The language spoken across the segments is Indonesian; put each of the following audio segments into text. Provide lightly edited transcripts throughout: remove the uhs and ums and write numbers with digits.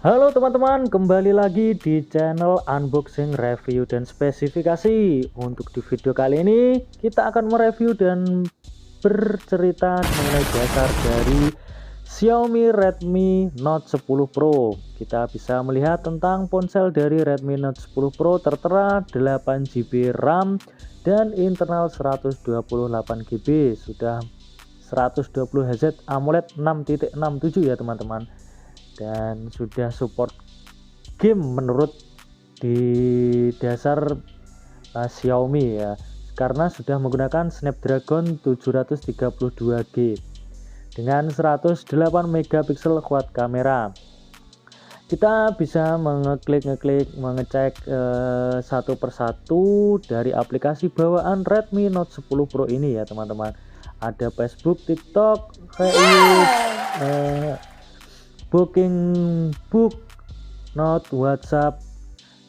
Halo teman-teman, kembali lagi di channel unboxing, review, dan spesifikasi. Untuk di video kali ini kita akan mereview dan bercerita mengenai dasar dari Xiaomi Redmi Note 10 Pro. Kita bisa melihat tentang ponsel dari Redmi Note 10 Pro tertera 8 GB RAM dan internal 128 GB. Sudah 120 Hz AMOLED 6.67 ya teman-teman, dan sudah support game menurut di dasar Xiaomi ya, karena sudah menggunakan Snapdragon 732G dengan 108 megapiksel quad kamera. Kita bisa mengecek satu persatu dari aplikasi bawaan Redmi Note 10 Pro ini ya teman-teman. Ada Facebook, TikTok, Reels, Booking, Book, Note, WhatsApp,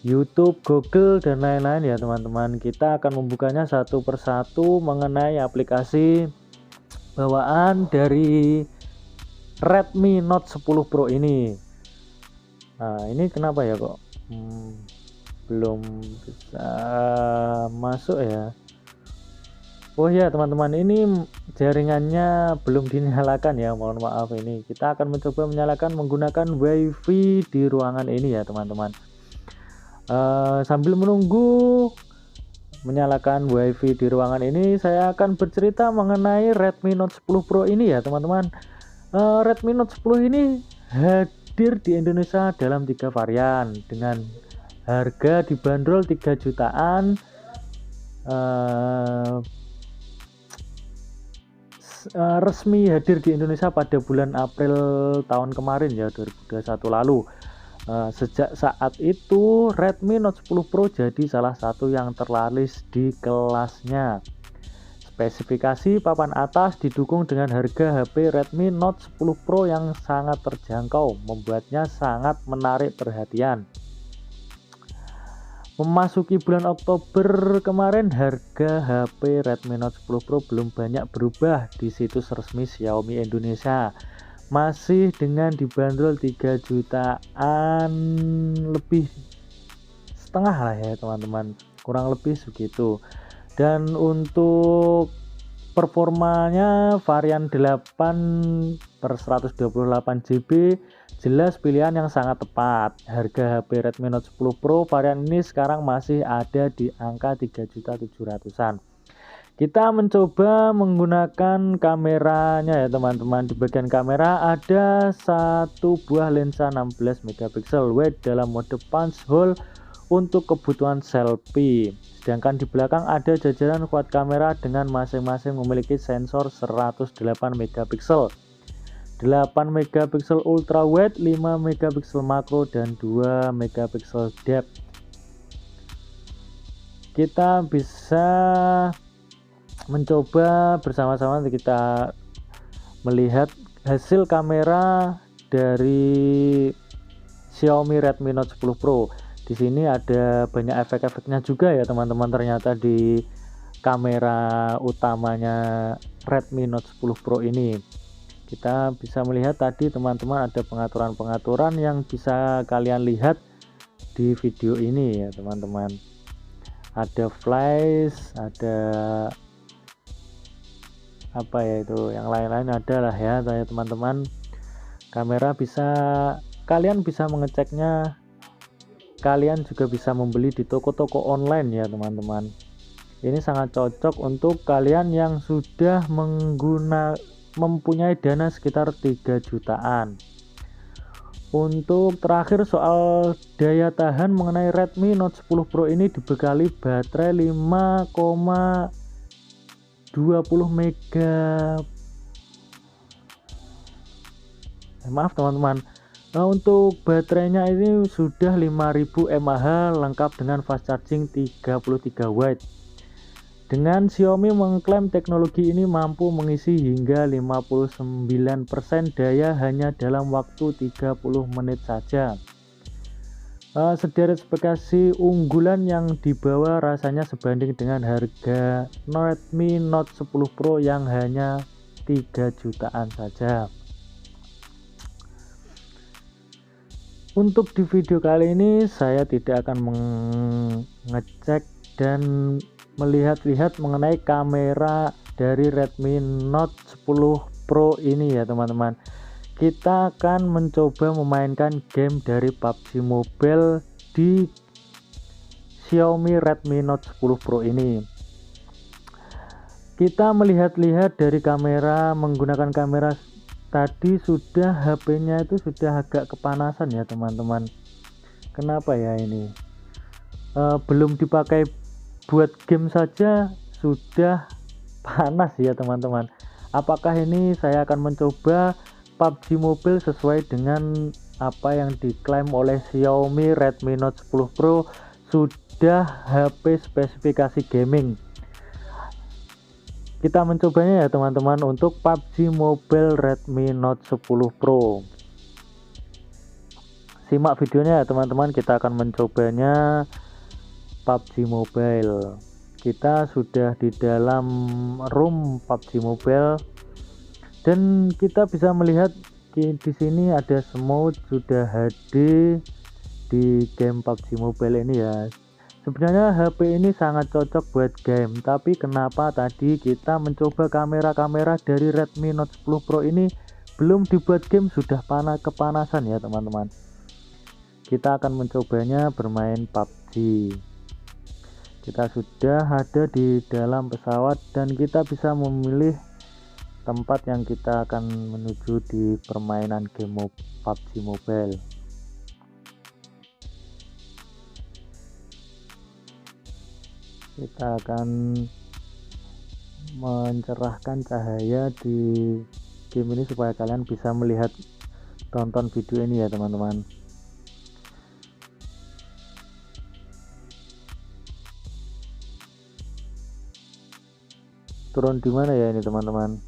YouTube, Google, dan lain-lain ya teman-teman. Kita akan membukanya satu persatu mengenai aplikasi bawaan dari Redmi Note 10 Pro ini. Nah, ini kenapa ya kok belum bisa masuk ya? Oh ya teman-teman, ini jaringannya belum dinyalakan ya, mohon maaf. Ini kita akan mencoba menyalakan menggunakan WiFi di ruangan ini ya teman-teman. Sambil menunggu menyalakan WiFi di ruangan ini, saya akan bercerita mengenai Redmi Note 10 Pro ini ya teman-teman. Redmi Note 10 ini hadir di Indonesia dalam 3 varian dengan harga dibanderol 3 jutaan. Resmi hadir di Indonesia pada bulan April tahun kemarin ya, 2021 lalu. Sejak saat itu Redmi Note 10 Pro jadi salah satu yang terlaris di kelasnya. Spesifikasi papan atas didukung dengan harga HP Redmi Note 10 Pro yang sangat terjangkau, membuatnya sangat menarik perhatian. Memasuki bulan Oktober kemarin, harga HP Redmi Note 10 Pro belum banyak berubah di situs resmi Xiaomi Indonesia. Masih dengan dibanderol 3 jutaan lebih setengah lah ya teman-teman, kurang lebih segitu. Dan untuk performanya varian 8/128 GB jelas pilihan yang sangat tepat. Harga HP Redmi Note 10 Pro varian ini sekarang masih ada di angka 3.700-an. Kita mencoba menggunakan kameranya ya teman-teman. Di bagian kamera ada satu buah lensa 16 megapiksel wide dalam mode punch hole untuk kebutuhan selfie. Sedangkan di belakang ada jajaran quad kamera dengan masing-masing memiliki sensor 108 megapiksel. 8 megapiksel ultra wide, 5 megapiksel makro, dan 2 megapiksel depth. Kita bisa mencoba bersama-sama untuk kita melihat hasil kamera dari Xiaomi Redmi Note 10 Pro. Di sini ada banyak efek-efeknya juga ya teman-teman, ternyata di kamera utamanya Redmi Note 10 Pro ini. Kita bisa melihat tadi teman-teman ada pengaturan-pengaturan yang bisa kalian lihat di video ini ya teman-teman. Ada flash, ada apa ya itu, yang lain-lain adalah ya teman-teman. Kamera kalian bisa mengeceknya, kalian juga bisa membeli di toko-toko online ya teman-teman. Ini sangat cocok untuk kalian yang sudah mempunyai dana sekitar 3 jutaan. Untuk terakhir soal daya tahan mengenai Redmi Note 10 Pro ini dibekali baterai 5,20 mega. Maaf teman-teman. Untuk baterainya ini sudah 5000 mAh lengkap dengan fast charging 33 watt. Dengan Xiaomi mengklaim teknologi ini mampu mengisi hingga 59% daya hanya dalam waktu 30 menit saja. Sederet spesifikasi unggulan yang dibawa rasanya sebanding dengan harga Redmi Note 10 Pro yang hanya 3 jutaan saja. Untuk di video kali ini saya tidak akan mengecek dan melihat-lihat mengenai kamera dari Redmi Note 10 Pro ini ya teman-teman. Kita akan mencoba memainkan game dari PUBG Mobile di Xiaomi Redmi Note 10 Pro ini. Kita melihat-lihat dari kamera, menggunakan kamera tadi sudah HP-nya itu sudah agak kepanasan ya teman-teman. Kenapa ya ini? Belum dipakai buat game saja sudah panas ya teman-teman. Apakah ini saya akan mencoba PUBG Mobile sesuai dengan apa yang diklaim oleh Xiaomi Redmi Note 10 Pro, sudah HP spesifikasi gaming. Kita mencobanya ya teman-teman untuk PUBG Mobile Redmi Note 10 Pro. Simak videonya ya teman-teman, kita akan mencobanya PUBG Mobile. Kita sudah di dalam room PUBG Mobile dan kita bisa melihat di sini ada semut sudah HD di game PUBG Mobile ini ya. Sebenarnya HP ini sangat cocok buat game, tapi kenapa tadi kita mencoba kamera-kamera dari Redmi Note 10 Pro ini belum dibuat game sudah kepanasan ya teman-teman. Kita akan mencobanya bermain PUBG. Kita sudah ada di dalam pesawat dan kita bisa memilih tempat yang kita akan menuju di permainan game PUBG Mobile. Kita akan mencerahkan cahaya di game ini supaya kalian bisa melihat, tonton video ini ya teman-teman. Turun di mana ya ini teman-teman?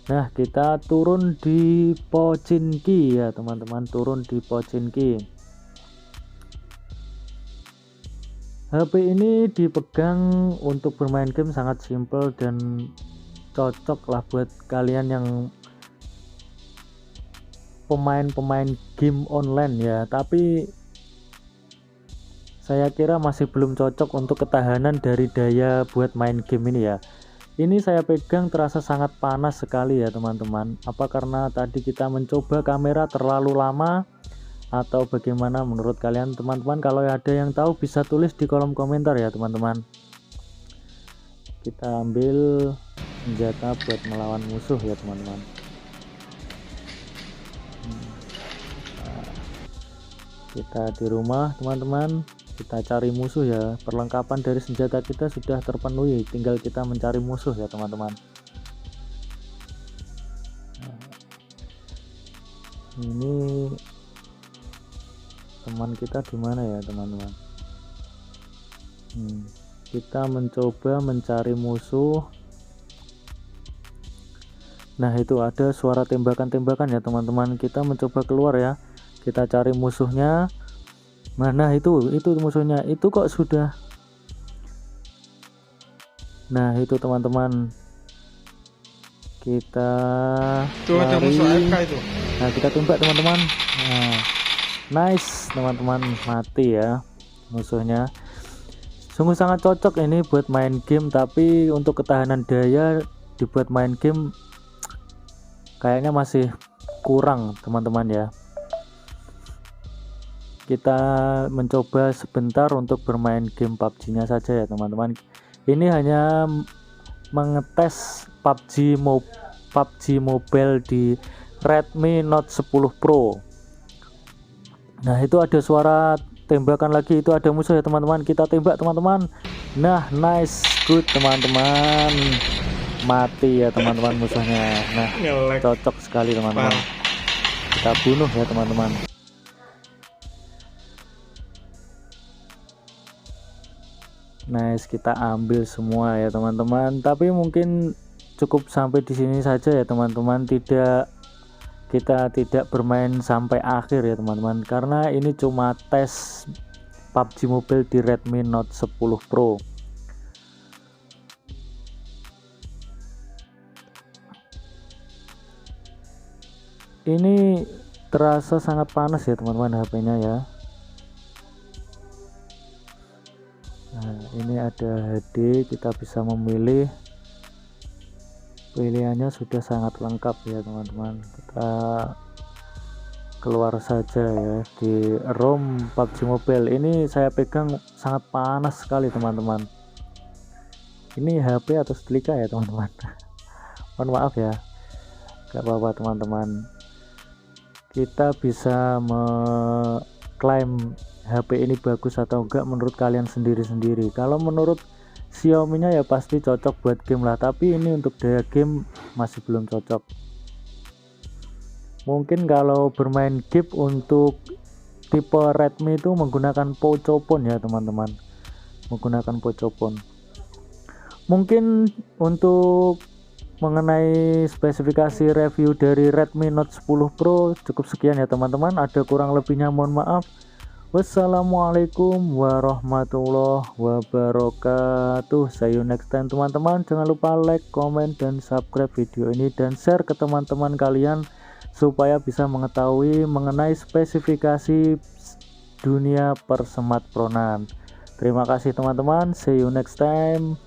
Nah, kita turun di Pochinki ya teman-teman, turun di Pochinki. HP ini dipegang untuk bermain game sangat simple dan cocok lah buat kalian yang pemain game online ya, tapi saya kira masih belum cocok untuk ketahanan dari daya buat main game ini ya. Ini saya pegang terasa sangat panas sekali ya teman-teman. Apa karena tadi kita mencoba kamera terlalu lama atau bagaimana menurut kalian teman-teman? Kalau ada yang tahu bisa tulis di kolom komentar ya teman-teman. Kita ambil senjata buat melawan musuh ya teman-teman. Kita di rumah teman-teman, kita cari musuh ya. Perlengkapan dari senjata kita sudah terpenuhi, tinggal kita mencari musuh ya teman-teman. Ini teman kita di mana ya teman-teman? Kita mencoba mencari musuh. Nah, itu ada suara tembakan-tembakan ya teman-teman. Kita mencoba keluar ya. Kita cari musuhnya. Mana itu musuhnya. Itu kok sudah. Nah, itu teman-teman. Kita tuh ada musuh AFK itu. Nah, kita tembak teman-teman. Nah, nice teman-teman, mati ya musuhnya. Sungguh sangat cocok ini buat main game, tapi untuk ketahanan daya dibuat main game kayaknya masih kurang teman-teman ya. Kita mencoba sebentar untuk bermain game PUBG-nya saja ya teman-teman. Ini hanya mengetes PUBG Mobile di Redmi Note 10 Pro. Nah, itu ada suara tembakan lagi, itu ada musuh ya teman-teman. Kita tembak teman-teman. Nah, nice, good teman-teman. Mati ya teman-teman musuhnya. Nah, cocok sekali teman-teman. Kita bunuh ya teman-teman. Nice, kita ambil semua ya teman-teman. Tapi mungkin cukup sampai di sini saja ya teman-teman. Kita tidak bermain sampai akhir ya teman-teman, karena ini cuma tes PUBG Mobile di Redmi Note 10 Pro. Ini terasa sangat panas ya teman-teman HP-nya ya. Nah, ini ada HD, kita bisa memilih. Pilihannya sudah sangat lengkap ya teman-teman. Kita keluar saja ya di ROM PUBG Mobile. Ini saya pegang sangat panas sekali teman-teman. Ini HP atau setrika ya teman-teman. Mohon maaf ya, gak apa-apa teman-teman. Kita bisa mengklaim HP ini bagus atau enggak menurut kalian sendiri-sendiri. Kalau menurut Xiaomi-nya ya pasti cocok buat game lah, tapi ini untuk daya game masih belum cocok. Mungkin kalau bermain game untuk tipe Redmi itu menggunakan Pocophone ya teman-teman, menggunakan Pocophone. Mungkin untuk mengenai spesifikasi review dari Redmi Note 10 Pro cukup sekian ya teman-teman. Ada kurang lebihnya mohon maaf. Wassalamualaikum warahmatullahi wabarakatuh. See you next time teman-teman. Jangan lupa like, comment, dan subscribe video ini dan share ke teman-teman kalian supaya bisa mengetahui mengenai spesifikasi dunia persmartphone-an. Terima kasih teman-teman. See you next time.